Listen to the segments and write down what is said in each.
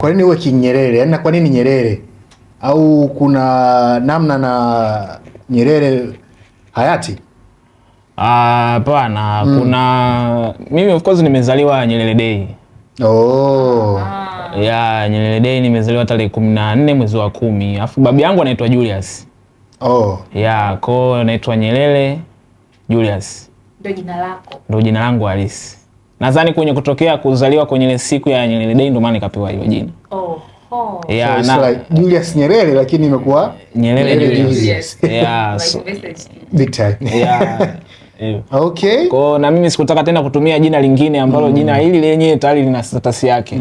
Kwa nini uwe King Nyerere? Yaani kwa nini Nyerere? Au kuna namna na Nyerere hayati? Hapana, kuna mimi of course nimezaliwa Nyerere Day. Oh. Ya Nyerere Day nimezaliwa tarehe 14 mwezi wa 10. Alafu babu yangu anaitwa Julius. Oh. Ya kwa anaitwa Nyerere Julius. Ndio jina lako? Ndio jina langu halisi. Nadhani kwenye kutokea kuzaliwa kwenye ile siku ya Nyerere Day ndio maana nikapewa hiyo jina. Oh. Oh. Yeah, so like Julius Nyerere lakini imekuwa Nyerere Julius. Yeah. Big time. Yeah. Okay. Kwa na mimi sikutaka tena kutumia jina lingine ambalo jina hili lenyewe tayari lina status yake.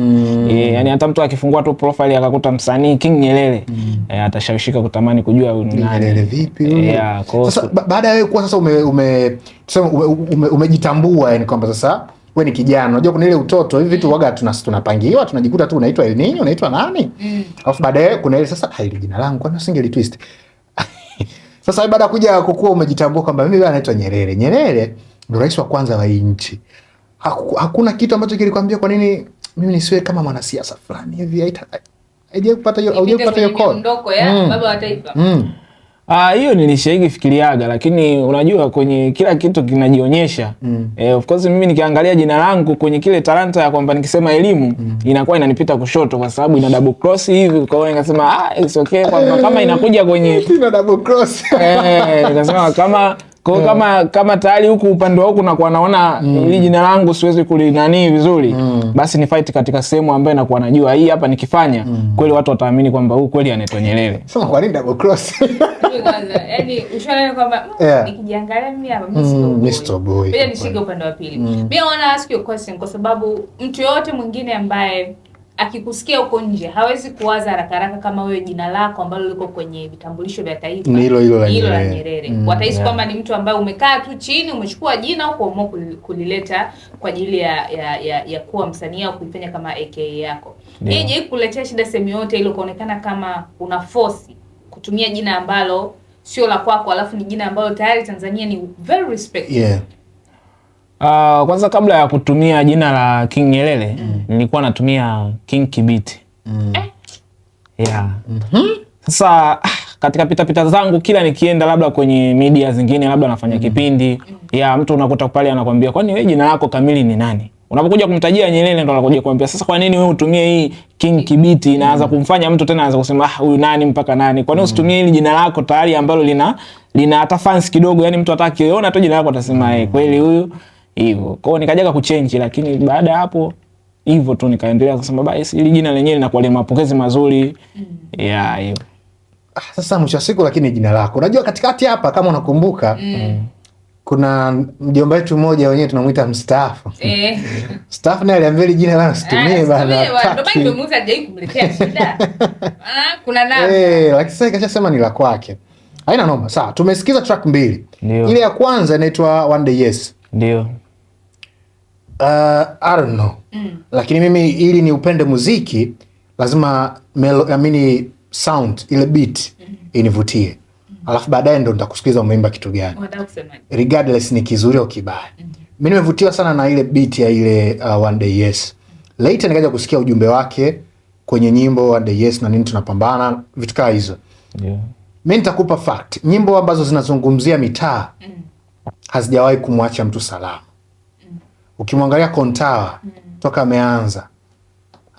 Yani hata mtu akifungua tu profile akakuta msanii King Nyerere, atashawishika kutamani kujua huyu nani. Nyerere vipi huyu? Yeah, sasa baada ya wewe kuwa sasa umejitambua yani kwamba sasa wewe ni kijana. Unajua kuna ile utoto hivi vitu waga tunapangiwa tunajikuta tu unaitwa El Nino, unaitwa nani? Alafu baadaye kuna ile sasa hili jina langu kwani usingeli twist. Sasa baada ya kuja kukua umejitambua kwamba mimi bwana naitwa Nyerere. Nyerere ndio rais wa kwanza wa nchi. Hakuna kitu ambacho kilikwambia kwa nini mimi nisiwe kama mwanasiasa fulani hivi haije kupata hiyo call. Ndoko ya baba wa taifa. Hiyo nilishaigi fikiriaga, lakini unajua kwenye kila kitu kinajionyesha. Of course mimi nikiangalia jina langu kwenye kile talanta ya kwamba nikisema elimu inakuwa inanipita kushoto kwa sababu ina double cross hivi, kwa hiyo nikasema it's okay kwamba kama inakuja kwenye ina double cross. Nikasema kama tayari huku upande wako nakuwa naona ili jina langu siwezi kulinani vizuri, basi ni fight katika sehemu ambayo nakuwa najua hii hapa nikifanya kweli watu wataamini kwamba huyu kweli anaitwa Nyerere. Sasa kwa nini double cross? Yaani ushaona kwamba nikijiangalia mimi hapa Mr. Boy. Pia nishike upande wa pili. Mimi naona ask you question kwa sababu mtu yote mwingine ambaye akikusikia huko nje hawezi kuwaza haraka kama wewe jina lako ambalo liko kwenye vitambulisho vya taifa ni hilo la Nyerere. Watahisi kwamba ni mtu ambaye umekaa tu chini umechukua jina huko umeamua kulileta kwa ajili ya kuwa msanii au kuifanya kama AKA yako. Je, kuletea shida sehemu yote ile ukaonekana kama una force kutumia jina ambalo sio la kwako alafu ni jina ambalo tayari Tanzania ni very respected. Kwanza kabla ya kutumia jina la King Nyerere nilikuwa natumia King Kibiti. Sasa katika pita zangu kila nikienda labda kwenye media zingine labda nafanya kipindi mtu unakuta pale anakuambia kwani wewe jina lako kamili ni nani? Unapokuja kumtajia Nyerere ndo anakuja kuambia sasa kwa nini wewe utumie hii King Kibiti? Inaanza kumfanya mtu tena anaanza kusema huyu nani mpaka nani? Kwa nini usitumie hili jina lako tayari ambalo lina hata fans kidogo, yani mtu atakiona tu jina lako atasema kweli huyu hivyo. Kwa hiyo nikajaga kuchange, lakini baada ya hapo hivyo tu nikaendelea kusema basi hili jina lenyewe linakuwa lina mapokezi mazuri. Hivyo. Sasa mwisho wa siku lakini jina lako. Unajua katikati hapa kama unakumbuka kuna mjomba wetu mmoja wenyewe tunamuita mstaafu. Mstaafu naye aliambia jina langu situmie bana. Ndio maana nimemuuliza hajai kumletea shida. Kuna namna. Lakini sasa ikashasema ni la kwake. Haina noma. Sawa, tumesikiza track mbili. Ile ya kwanza inaitwa One Day Yes. Ndio. I don't know. Lakini mimi ili ni upende muziki lazima sound ile beat inivutie. Alafu baadaye ndo nitakusikiza umeimba kitu gani. Unataka kusema regardless ni kizuri au kibaya. Mimi nimevutiwa sana na ile beat ya ile One Day Yes. Later nikaja kusikia ujumbe wake kwenye nyimbo One Day Yes na nini tunapambana vitu kama hizo. Mimi nitakupa fact. Nyimbo ambazo zinazungumzia mitaa hazijawahi kumwacha mtu salama. Ukimwangalia Kontawa toka ameanza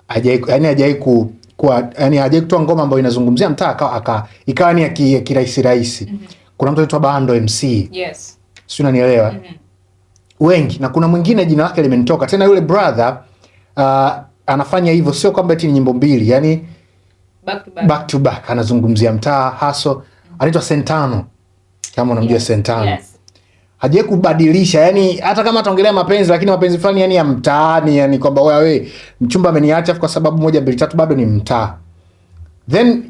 hajawahi kutoa ngoma ambayo inazungumzia mtaa ikawa ni ya kirahisi. Kuna mtu anaitwa Bando MC. Yes. Sio, unanielewa? Wengi na kuna mwingine jina lake limenitoka. Tena yule brother anafanya hivyo sio kwamba eti ni nyimbo mbili, yani back to back anazungumzia mtaa haso. Anaitwa Sentano. Kama unamjua Sentano. Hajawahi kubadilisha, yani hata kama ataongelea mapenzi lakini mapenzi fulani yani ya mtaani, yani kwamba wewe mchumba ameniacha kwa sababu moja mbili tatu bado ni mtaa. Then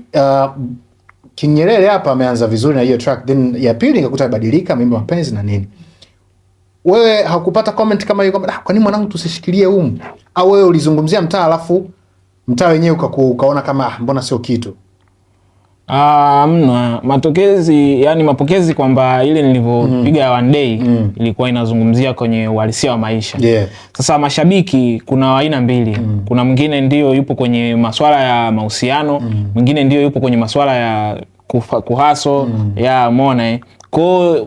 King Nyerere hapa ameanza vizuri na hiyo track, then ya pili nikakuta badilika ameimba mapenzi na nini. Wewe hakupata comment kama hiyo kwamba kwa nini mwanangu tusishikilie au wewe ulizungumzia mtaa alafu mtaa wenyewe ukaona kama mbona sio kitu? Mna matokezi, yani mapokezi kwamba ile nilivyopiga One Day ilikuwa inazungumzia kwenye uhalisia wa maisha. Sasa mashabiki kuna aina mbili. Kuna mwingine ndio yupo kwenye masuala ya mahusiano, mwingine ndio yupo kwenye masuala ya kuhaso, ya umeona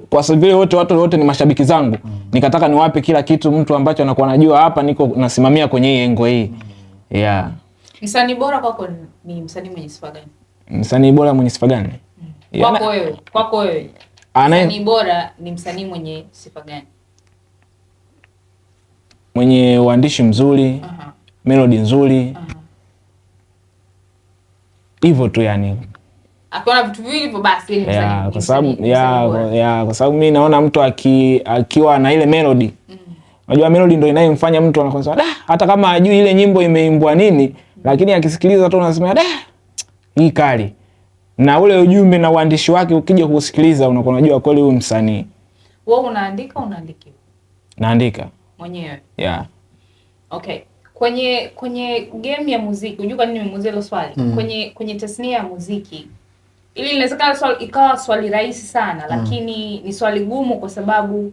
kwa sababu vile watu wote ni mashabiki zangu, nikataka niwape kila kitu, mtu ambacho anakuwa anajua hapa niko nasimamia kwenye hii engo hii. Msanii bora kwako ni msanii mwenye sifa gani? Msanii bora mwenye sifa gani? Kwako wewe. Msanii bora ni msanii mwenye sifa gani? Mwenye uandishi mzuri, melody nzuri. Hivyo tu yani. Akiona vitu viwili hivyo basi ni msanii. Kwa sababu mimi naona mtu akiwa na ile melody. Unajua melody ndio inayomfanya mtu anakuwa hata kama ajui ile nyimbo imeimbwa nini, lakini akisikiliza tu unasema hii kali. Na ule ujumbe na uandishi wake ukija kusikiliza unakuwa unajua kweli huyu msanii. Wewe unaandika unaandikiwa? Naandika mwenyewe. Okay. Kwenye game ya muziki, unajua kwa nini nimemuuliza hilo swali? Kwenye tasnia ya muziki, ili inawezekana ikawa swali rahisi sana, lakini ni swali gumu kwa sababu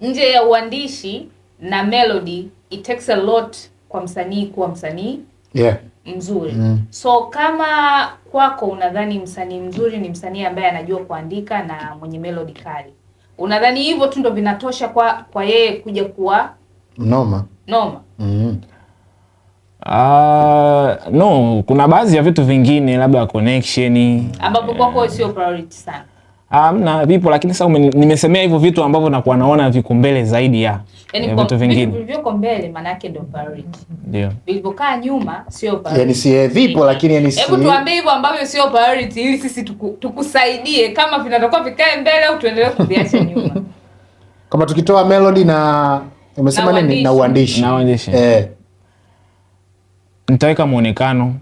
nje ya uandishi na melody, it takes a lot kwa msanii kuwa msanii mzuri. So kama kwako unadhani msanii mzuri ni msanii ambaye anajua kuandika na mwenye melody kali, unadhani hivyo tu ndo vinatosha kwa yeye kuja kuwa noma? No, kuna baadhi ya vitu vingine labda connection ambapo kwako sio priority sana. Mna vipo, lakini sasa nimesemea hivyo vitu ambavyo nakuwa naona viko mbele zaidi ya vitu vingine. Vilivyoko mbele maana yake ndio priority. Ndio. Vilivyokaa nyuma sio priority. Yani si vipo lakini yani si. Hebu tuambie hivyo ambavyo sio priority ili sisi tukusaidie kama vinatakuwa vikae mbele au tuendelee kuviacha nyuma. Kama tukitoa melody na umesema nini na uandishi. Nitaweka muonekano.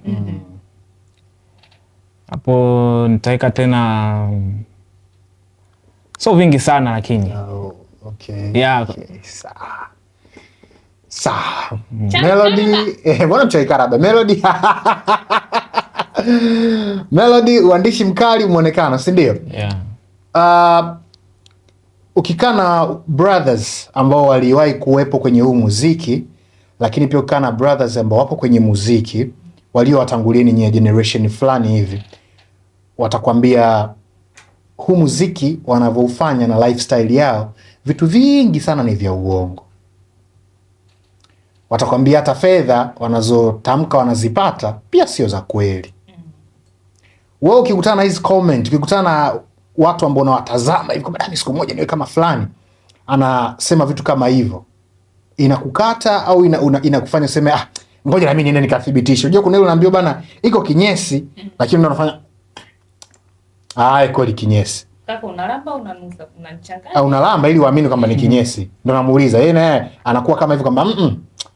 Hapo nitaweka tena so vingi sana lakini. Sawa. Melody, mbona mchaikarabe melody? Melody, uandishi mkali, muonekano, si ndio? Ukikaa na brothers ambao waliwahi kuwepo kwenye huu muziki, lakini pia ukikaa na brothers ambao wapo kwenye muziki waliowatangulieni nyie generation fulani hivi, watakwambia huu muziki wanavyoufanya na lifestyle yao, vitu vingi sana ni vya uongo. Watakwambia hata fedha wanazotamka wanazipata pia sio za kweli. Wewe ukikutana na hizi comment, ukikutana na watu ambao unawatazama hivi kama siku moja niwe kama fulani anasema vitu kama hivyo, inakukata au inakufanya useme ngoja na mimi niende nikathibitishe. Unajua kuna ile unaambiwa bana iko kinyesi, lakini ndio unafanya kweli kinyesi. Kaka unalamba unanusa unanichanganya. Unalamba ili uamini kwamba ni kinyesi. Ndio namuuliza yeye naye anakuwa kama hivyo kwamba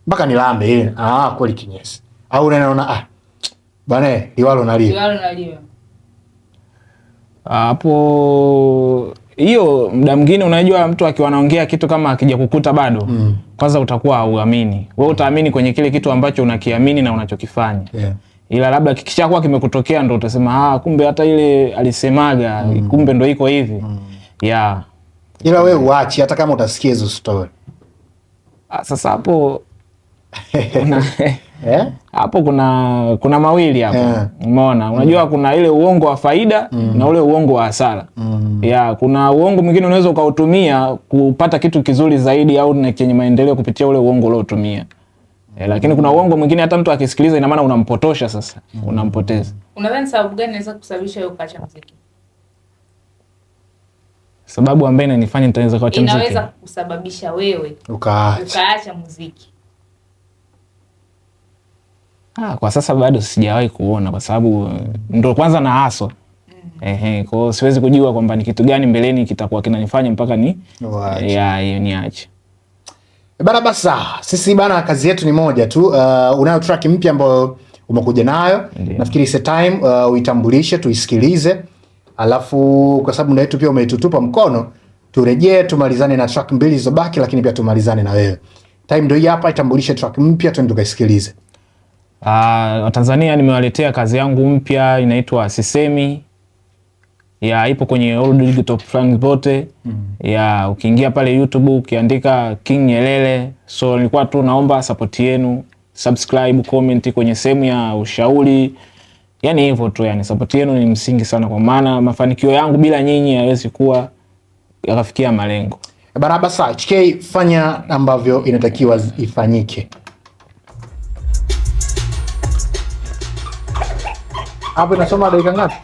mpaka nilambe ile kweli kinyesi. Au unaona bana liwalo naliwa. Hapo hiyo muda mwingine unajua mtu akiwa anaongea kitu kama akija kukuta bado kwanza utakuwa hauamini. Wewe utaamini kwenye kile kitu ambacho unakiamini na unachokifanya. Ila labda kikishakuwa kimekutokea ndo utasema kumbe hata ile alisemaga kumbe ndo iko hivi. Ila wewe uachi hata kama utasikia hizo story. Sasa hapo hapo kuna mawili hapo. Umeona? Unajua kuna ile uongo wa faida na ule uongo wa hasara. Kuna uongo mwingine unaweza ukautumia kupata kitu kizuri zaidi au na chenye maendeleo kupitia ule uongo uliotumia. Lakini kuna uongo mwingine hata mtu akisikiliza ina maana unampotosha sasa. Unampoteza. Unadhani sababu gani inaweza kusababisha wewe ukaacha muziki? Sababu ambayo inanifanya nitaweza kuacha muziki. Inaweza kusababisha wewe ukaacha muziki. Kwa sasa bado sijawahi kuona kwa sababu ndo kwanza na haso. Kwa hiyo siwezi kujua kwamba ni kitu gani mbeleni kitakuwa kinanifanya mpaka niache. Basi sisi bana kazi yetu ni moja tu. Unayo track mpya ambayo umekuja nayo. Nafikiri it's time uitambulishe, tuisikilize. Alafu kwa sababu na yetu pia umetutupa mkono, turejee tumalizane na track mbili zilizobaki, lakini pia tumalizane na wewe. Time ndio hii hapa, itambulishe track mpya twende tukaisikilize. Watanzania nimewaletea kazi yangu mpya inaitwa Sisemi. ya ipo kwenye all digital platforms zote. Ya ukiingia pale YouTube ukiandika King Nyelele. So nilikuwa tu naomba support yenu, subscribe, comment kwenye sehemu ya ushauri. Yani hivyo tu, yani support yenu ni msingi sana, kwa maana mafanikio yangu bila nyinyi hayawezi kuwa yakafikia malengo. Baraba saa HK, fanya ambavyo inatakiwa ifanyike. Hapo inasoma dakika ngapi?